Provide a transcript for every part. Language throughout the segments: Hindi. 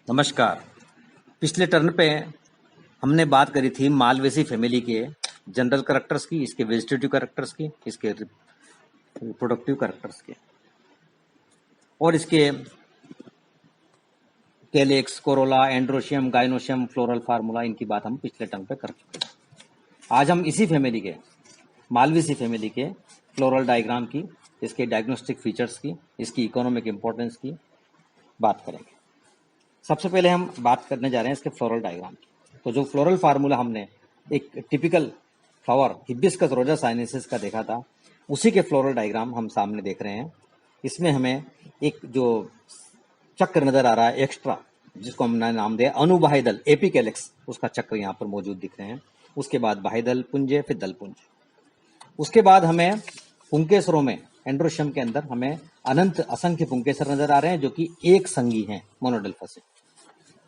नमस्कार। पिछले टर्न पे हमने बात करी थी मालवेसी फैमिली के जनरल कैरेक्टर्स की, इसके वेजिटेटिव कैरेक्टर्स की, इसके रिप्रोडक्टिव कैरेक्टर्स के और इसके calyx, Corolla, androecium, gynoecium, floral formula, इनकी बात हम पिछले टर्न पे कर चुके हैं। आज हम इसी फैमिली के मालवेसी फैमिली के फ्लोरल डायग्राम की, इसके डायग्नोस्टिक फीचर्स की, इसकी इकोनॉमिक इंपॉर्टेंस की बात करेंगे। सबसे पहले हम बात करने जा रहे हैं इसके फ्लोरल डायग्राम की। तो जो फ्लोरल फार्मूला हमने एक टिपिकल फ्लावर हिबिस्कस रोजा साइनेंसिस का देखा था, उसी के फ्लोरल डायग्राम हम सामने देख रहे हैं। इसमें हमें एक जो चक्र नजर आ रहा है एक्स्ट्रा, जिसको हमने नाम दिया अनुबाह्यदल एपिकैलिक्स, उसका चक्र यहाँ पर मौजूद दिख रहे हैं। उसके बाद बाह्यदल पुंज, फिर दल पुंज। उसके बाद हमें पुंकेसरों में एंड्रोशियम के अंदर हमें अनंत असंख्य पुंकेसर नजर आ रहे हैं, जो कि एक संगी हैं मोनोडेल्फस से,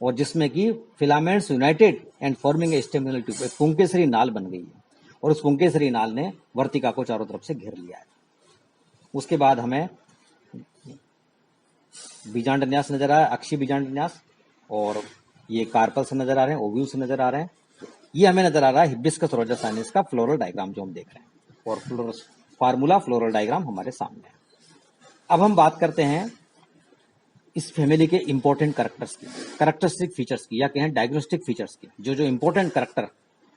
और जिसमें कि filaments United and forming a staminal tube, एक पुंकेसरी नाल बन गई है और उस पुंकेसरी नाल ने वर्तिका को चारों तरफ से घेर लिया है। उसके बाद हमें बीजांड न्यास नजर आ रहा है, अक्षी बीजांड न्यास, और ये कार्पल से नजर आ रहे हैं, ओव्यूल से नजर आ रहे हैं। ये हमें नजर आ रहा है हिबिस्कस रोजा साइनेंसिस का फ्लोरल डायग्राम जो हम देख रहे हैं, और फ्लोरल डायग्राम हमारे सामने है। अब हम बात करते हैं इस फैमिली के इंपॉर्टेंट कैरेक्टर्स की, कैरेक्टरिस्टिक फीचर्स की, या कहें डायग्नोस्टिक फीचर्स की। जो जो इंपॉर्टेंट कैरेक्टर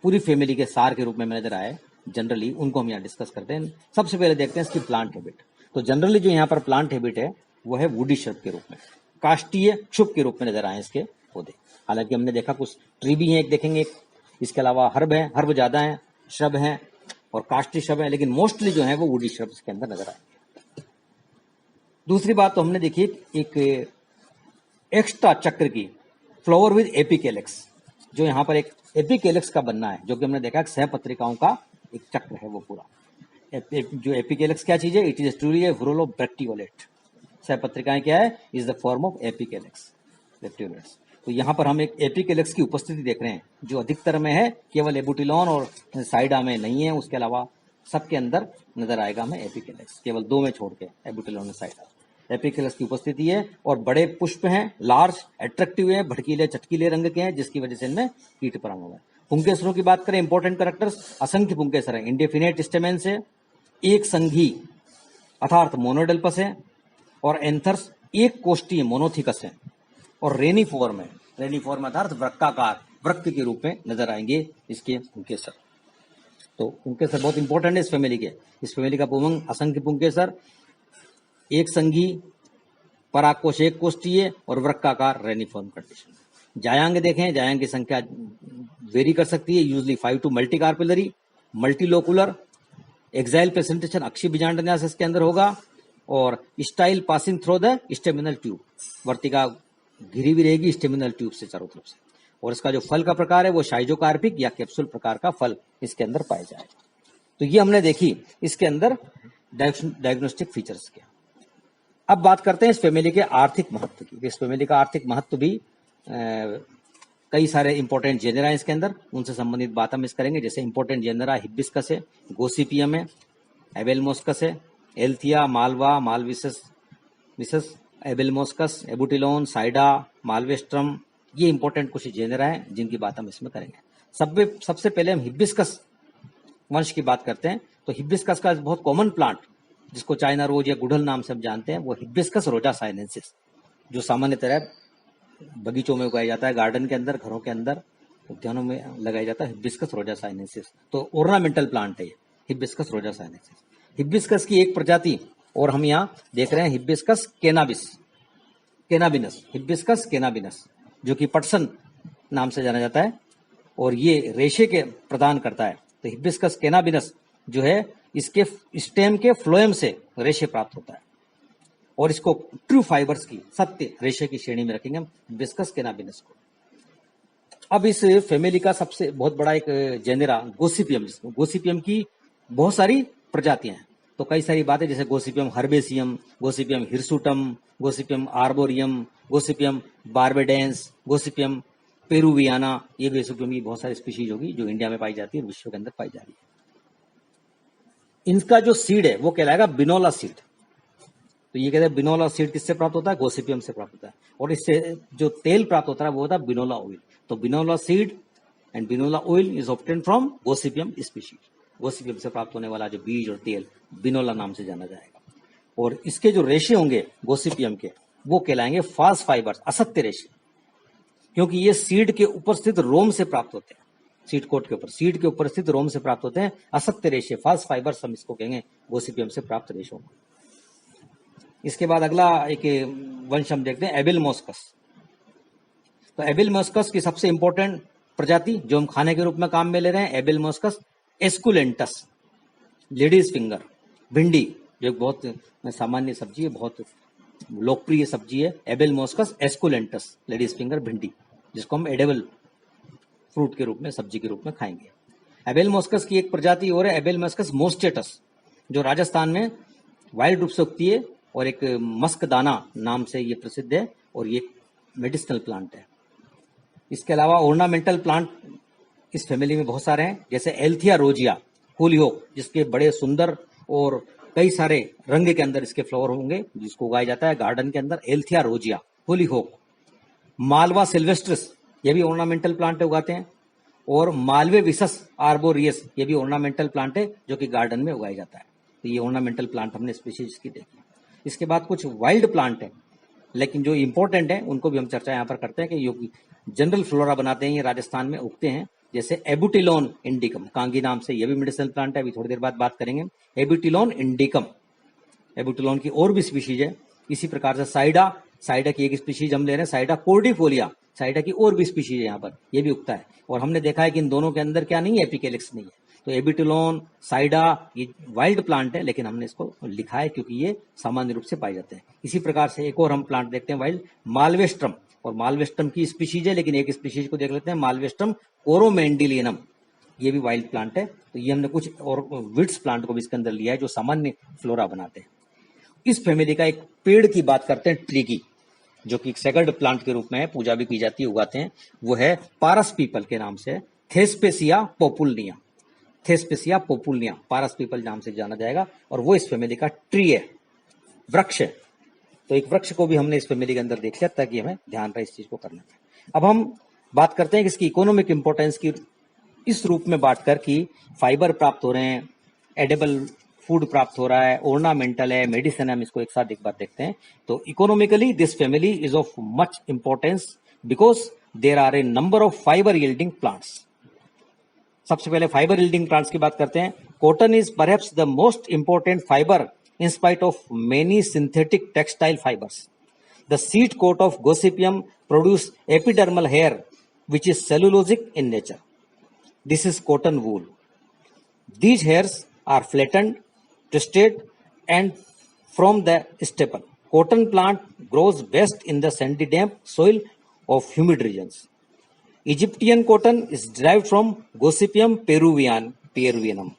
पूरी फैमिली के सार के रूप में नजर आए जनरली, उनको हम यहाँ डिस्कस करते हैं। सबसे पहले देखते हैं इसकी प्लांट हैबिट। तो जनरली जो यहाँ पर प्लांट हैबिट है वो है वुडी श्रब के रूप में, काष्ठीय क्षुभ के रूप में नजर आए इसके पौधे। हालांकि हमने देखा कुछ ट्री भी हैं, एक देखेंगे, इसके अलावा हर्ब है, हर्ब ज्यादा है, श्रब है और काष्ठी श्रब है, लेकिन मोस्टली जो है वो वुडी श्रब के अंदर नजर आएंगे। दूसरी बात तो हमने देखी एक एक्स्ट्रा चक्र की, फ्लावर विद एपिकैलिक्स, जो यहाँ पर एक एपिकैलिक्स का बनना है, जो कि हमने देखा सह पत्रिकाओं का एक चक्र है वो पूरा। जो एपिकैलिक्स क्या चीज है? It is truly a whorl of bracteolate. सह पत्रिकाएं क्या है? Is the form of epicalyx, bracteolates. तो यहाँ पर हम एक एपिकैलिक्स की उपस्थिति देख रहे हैं, जो अधिकतर में है, केवल एबुटिलॉन और साइडा में नहीं है, उसके अलावा सबके अंदर नजर आएगा हमें एपिकैलिक्स, केवल दो में छोड़ के, एबुटिलॉन और साइडा। एपिकैलिक्स की उपस्थिति है और बड़े पुष्प हैं, लार्ज, अट्रैक्टिव है, भड़कीले चटकीले रंग के हैं, जिसकी वजह से इनमें कीट पराग है। पुंकेसरों की बात करें, इंपॉर्टेंट कैरेक्टर्स, असंख्य पुंकेसर है, इंडेफिनेट स्टेमेंस है, एक संघी अर्थात मोनोडेल्पस है, और एंथर्स एक कोष्ठीय मोनोथिकस है, और रेनिफॉर्म है, रेनिफॉर्म अर्थात वृक्काकार, वृक्क के रूप में नजर आएंगे इसके पुंकेसर। तो पुंकेसर बहुत इंपॉर्टेंट है इस फैमिली के। इस फैमिली का पुंग असंख्य पुंकेसर, एक संघी, परागकोश एक कोष्ठीय और वृक्काकार, रेनिफॉर्म कंडीशन। जायांग देखें, जायांग की संख्या वेरी कर सकती है, usually 5 to multi carpellary, multilocular, axile presentation अक्षी बीजांड न्यास इसके अंदर होगा, और style passing through the staminal tube, वर्तिका घिरी भी रहेगी स्टेमिनल ट्यूब से चारों तरफ से। और इसका जो फल का प्रकार है वो शाइजोकार्पिक या कैप्सूल प्रकार का फल इसके अंदर पाया जाएगा। तो ये हमने देखी इसके अंदर डायग्नोस्टिक फीचर्स के। अब बात करते हैं इस फैमिली के आर्थिक महत्व की। इस फैमिली का आर्थिक महत्व भी कई सारे इंपॉर्टेंट जेनरा है इसके अंदर, उनसे संबंधित बात हम इस करेंगे। जैसे इंपॉर्टेंट जेनरा हिबिस्कस है, गोसिपियम है, एबेलमोस्कस है, एल्थिया, मालवा, मालविसस, एबेलमोस्कस, एबुटिलोन, साइडा, मालवेस्ट्रम, ये इंपॉर्टेंट कुछ जेनरा है जिनकी बात हम इसमें करेंगे। सबसे पहले हम हिबिस्कस वंश की बात करते हैं। तो हिबिस्कस का बहुत कॉमन प्लांट, जिसको चाइना रोज या गुड़हल नाम से हम जानते हैं, वो हिबिस्कस रोजा साइनेंसिस, जो सामान्यतः बगीचों में उगाया जाता है, गार्डन के अंदर, घरों के अंदर, उद्यानों में लगाया जाता है, हिबिस्कस रोजा साइनेंसिस। तो ऑर्नामेंटल प्लांट है ये हिबिस्कस रोजा साइनेंसिस। हिबिस्कस की एक प्रजाति और हम यहाँ देख रहे हैं, हिबिस्कस केनाबिनस, हिबिस्कस केनाबिनस, जो कि पटसन नाम से जाना जाता है, और ये रेशे के प्रदान करता है। तो हिबिस्कस केनाबिनस जो है, इसके स्टेम के फ्लोएम से रेशे प्राप्त होता है, और इसको ट्रू फाइबर्स की, सत्य रेशे की श्रेणी में रखेंगे हम हिबिस्कस केनाबिनस को। अब इस फैमिली का सबसे बहुत बड़ा एक जेनेरा गोसिपियम, जिसको गोसिपियम की बहुत सारी प्रजातियां हैं। तो कई सारी बातें, जैसे Gossypium herbaceum, Gossypium hirsutum, Gossypium arboreum, Gossypium barbadense, Gossypium peruvianum, ये गोसिपियम की बहुत सारी स्पीशीज होगी जो इंडिया में पाई जाती है और विश्व के अंदर पाई जा रही है। इनका जो सीड है वो कहलाएगा बिनोला सीड। तो ये कहते हैं बिनोला सीड किससे प्राप्त होता है? गोसिपियम से प्राप्त होता है। और इससे जो तेल प्राप्त होता है वो होता है बिनोला ऑयल। तो Binola seed and Binola oil is obtain from Gossypium species. Gossypium से प्राप्त होने वाला जो बीज और तेल बिनोला नाम से जाना जाएगा। और इसके जो रेशे होंगे गोसिपियम के वो कहलाएंगे फाल्स फाइबर्स, असत्य रेशे, क्योंकि ये सीड के ऊपर स्थित रोम से प्राप्त होते हैं। सीड कोट के ऊपर, सीड के ऊपर स्थित रोम से प्राप्त होते हैं असत्य रेशे, फाल्स फाइबर्स हम इसको कहेंगे, गोसिपियम से प्राप्त रेशों। इसके बाद अगला एक वंश हम देखते हैं एबिल मोस्कस। तो एबिल मोस्कस की सबसे इंपॉर्टेंट प्रजाति जो हम खाने के रूप में काम में ले रहे हैं, एबिल मोस्कस एस्कुलेंटस, लेडीज फिंगर, भिंडी, जो एक बहुत सामान्य सब्जी है, बहुत लोकप्रिय सब्जी है। एबिल मोस्कस एस्कुलेंटस, लेडीज फिंगर, भिंडी, जिसको हम एडेबल फ्रूट के रूप में, सब्जी के रूप में खाएंगे। एबिल मोस्कस की एक प्रजाति और है एबिल मोस्कस मोस्टेटस, जो राजस्थान में वाइल्ड रूप से उगती है और एक मस्कदाना नाम से ये प्रसिद्ध है और ये मेडिसिनल प्लांट है। इसके अलावा ऑर्नामेंटल प्लांट इस फैमिली में बहुत सारे हैं, जैसे एल्थिया रोजिया, होलीहोक, जिसके बड़े सुंदर और कई सारे रंग के अंदर इसके फ्लावर होंगे, जिसको उगाया जाता है गार्डन के अंदर, एल्थिया रोजिया, होलीहोक। मालवा सिल्वेस्ट्रिस, ये भी ऑर्नामेंटल प्लांट उगाते हैं। और मालवे विसस आर्बोरियस, ये भी ऑर्नामेंटल प्लांट है जो कि गार्डन में उगाया जाता है। तो ये ऑर्नामेंटल प्लांट हमने स्पीशीज की देखी। इसके बाद कुछ वाइल्ड प्लांट है, लेकिन जो इंपॉर्टेंट है उनको भी हम चर्चा यहाँ पर करते हैं कि जो जनरल फ्लोरा बनाते हैं, ये राजस्थान में उगते हैं, जैसे एबुटिलोन इंडिकम, कांगी नाम से, ये भी मेडिसिनल प्लांट है, अभी थोड़ी देर बाद बात करेंगे। एबुटिलोन इंडिकम, एबुटिलोन की और भी स्पीशीज है। इसी प्रकार से साइडा, साइडा की एक स्पीशीज हम ले रहे हैं, साइडा कोर्डिफोलिया, साइडा की और भी स्पीशीज है यहाँ पर, ये भी उगता है। और हमने देखा है कि इन दोनों के अंदर क्या नहीं है, एपिकेलिक्स नहीं है। तो एबिटिलोन, साइडा, ये वाइल्ड प्लांट है, लेकिन हमने इसको लिखा है क्योंकि ये सामान्य रूप से पाए जाते हैं। इसी प्रकार से एक और हम प्लांट देखते हैं वाइल्ड, मालवेस्ट्रम, और मालवेस्ट्रम की स्पीशीज है, लेकिन एक स्पीशीज को देख लेते हैं, मालवेस्ट्रम कोरोमेंडिलियनम, ये भी वाइल्ड प्लांट है। तो ये हमने कुछ और विड्स प्लांट को भी इसके अंदर लिया है जो सामान्य फ्लोरा बनाते हैं। इस फैमिली का एक पेड़ की बात करते हैं, ट्री की, जो कि सेकंड प्लांट के रूप में है, पूजा भी की जाती है, उगाते हैं, वो है पारस पीपल के नाम से, थेस्पेसिया पोपुलनिया, थेस्पेसिया पोपुलनिया, पारस पीपल नाम से जाना जाएगा। और वो इस फैमिली का ट्री है, वृक्ष है। तो एक वृक्ष को भी हमने इस फैमिली के अंदर देख लिया, ताकि हमें ध्यान रहे इस चीज को करने में। अब हम बात करते हैं कि इसकी इकोनॉमिक इंपॉर्टेंस की, इस रूप में बांटकर कि फाइबर प्राप्त हो रहे हैं, एडेबल फूड प्राप्त हो रहा है, ऑर्नामेंटल है, मेडिसिन है, हम इसको एक साथ एक बार देखते हैं। तो economically this family is of much importance because there are a number of fibre yielding plants. सबसे पहले फाइबर यील्डिंग प्लांट्स की बात करते हैं। Cotton is perhaps the most important fibre in spite of many synthetic textile fibers. The seed coat of Gossypium produce epidermal hair which is cellulosic in nature. This is cotton wool. These hairs are flattened, twisted and from the staple. Cotton plant grows best in the sandy damp soil of humid regions. Egyptian cotton is derived from Gossypium peruvianum.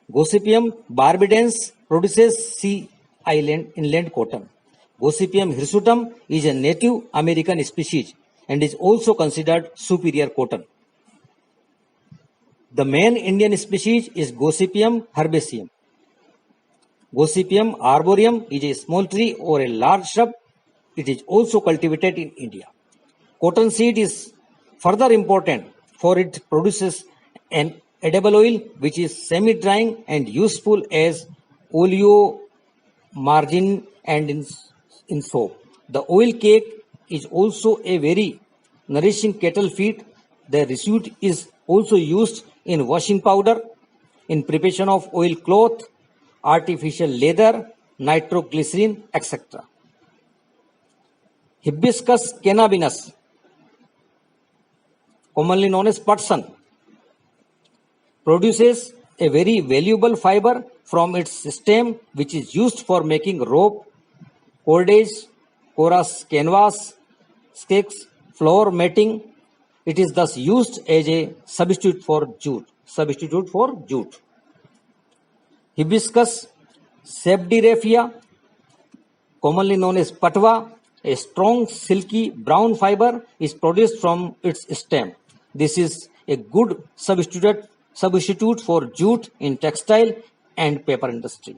Gossypium barbadense produces sea island inland cotton. Gossypium hirsutum is a Native American species and is also considered superior cotton. The main Indian species is Gossypium herbaceum. Gossypium arboreum is a small tree or a large shrub. It is also cultivated in India. Cotton seed is further important for it produces an edible oil which is semi-drying and useful as oleomargarine and in soap. The oil cake is also a very nourishing cattle feed. The residue is also used in washing powder, in preparation of oil cloth, artificial leather, nitroglycerin, etc. Hibiscus cannabinus, commonly known as Patsan, produces a very valuable fiber from its stem which is used for making rope, cordage, coarse canvas, sticks, floor matting. It is thus used as a substitute for jute. Hibiscus sabderifia, commonly known as patwa, a strong silky brown fiber is produced from its stem. This is a good substitute for jute in textile and paper industry.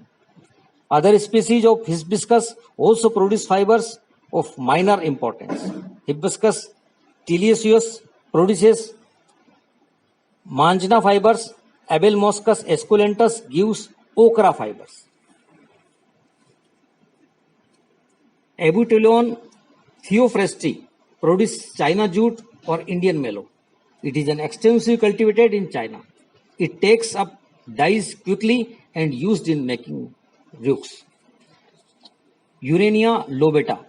Other species of hibiscus also produce fibers of minor importance. Hibiscus tiliaceus produces manjna fibers. Abelmoschus esculentus gives ochra fibers. Abutilon theophrasti produces China jute or Indian mallow. It is an extensively cultivated in China. It takes up dyes quickly and used in making rugs. Urania lobata.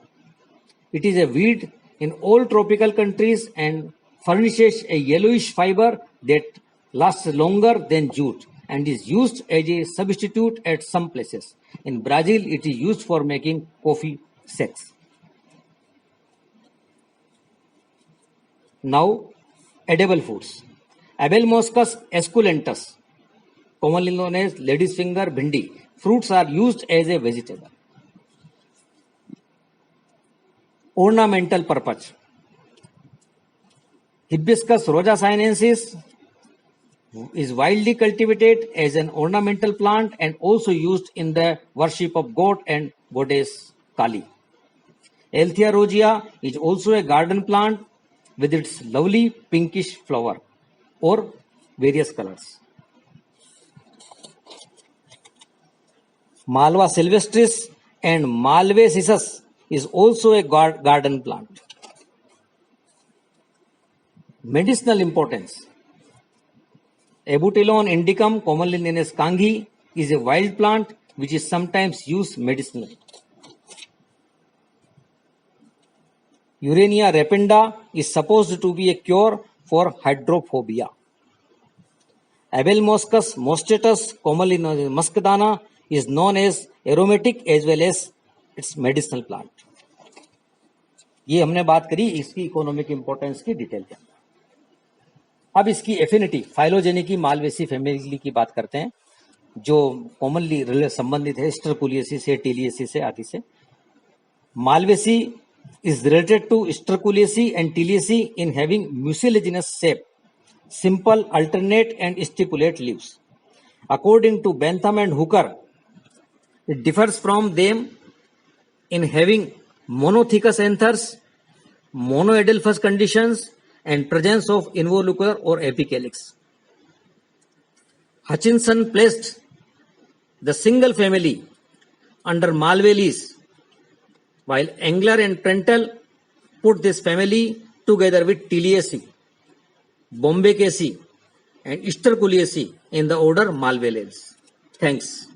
It is a weed in all tropical countries and furnishes a yellowish fiber that lasts longer than jute and is used as a substitute at some places. In Brazil, it is used for making coffee sets. Now, edible foods. Abelmoschus esculentus, commonly known as lady's finger bhindi. Fruits are used as a vegetable. Ornamental purpose. Hibiscus rosa sinensis is widely cultivated as an ornamental plant and also used in the worship of god and goddess Kali. Althea rosea is also a garden plant with its lovely pinkish flower or various colors. Malva sylvestris and Malvae cissus is also a garden plant. Medicinal importance. Abutilon indicum, commonly known as kangi, is a wild plant which is sometimes used medicinally. Urania rependa is supposed to be a cure for hydrophobia. Abelmoschus mostatus, commonly known as muscadana, is known as aromatic as well as its medicinal plant. ये हमने बात करी इसकी इकोनॉमिक इंपॉर्टेंस की डिटेल के अंदर। अब इसकी एफिनिटी फाइलोजेनी की मालवेसी फैमिली की बात करते हैं जो कॉमनली संबंधित है स्टरकुलियसी से, टीलियसी से आदि से। Malvaceae is related to Sterculiaceae and Tiliaceae in having mucilaginous shape, simple, alternate and stipulate leaves. According to Bentham and Hooker, it differs from them in having monothecous anthers, monoadelphous conditions and presence of involucral or apicalyx. Hutchinson placed the single family under Malvaceae, while Engler and Prentill put this family together with Tiliaceae, Bombycaceae and Sterculiaceae in the order Malvaceae. Thanks.